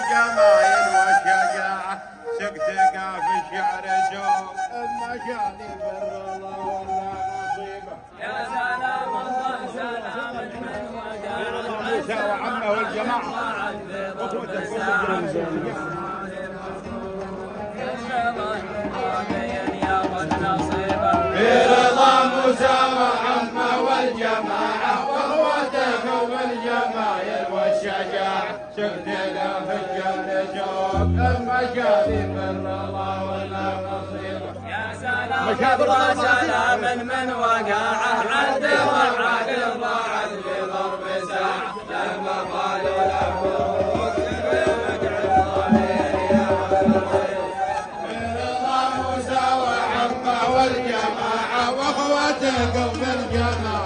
الجمايل والشجاعة سقتقى في الشعر شوق المشالي بالرضا ولا نصيبه. يا سلام الله سلام من موسى وعمه والجماعة أخوته برضا موسى وعمه والجماعة واخوته والجمايل والشجاعة سقتقى في الشعر شوق المشالي بالرضا ولا نصيبه. يا سلام الله سلام من وقعه عد وعد ضاعت بضرب ساعة لما قالوا له مبروك بمدع الضمير يا ولد. برضا موسى وعمه والجماعة واخوته بالجماعة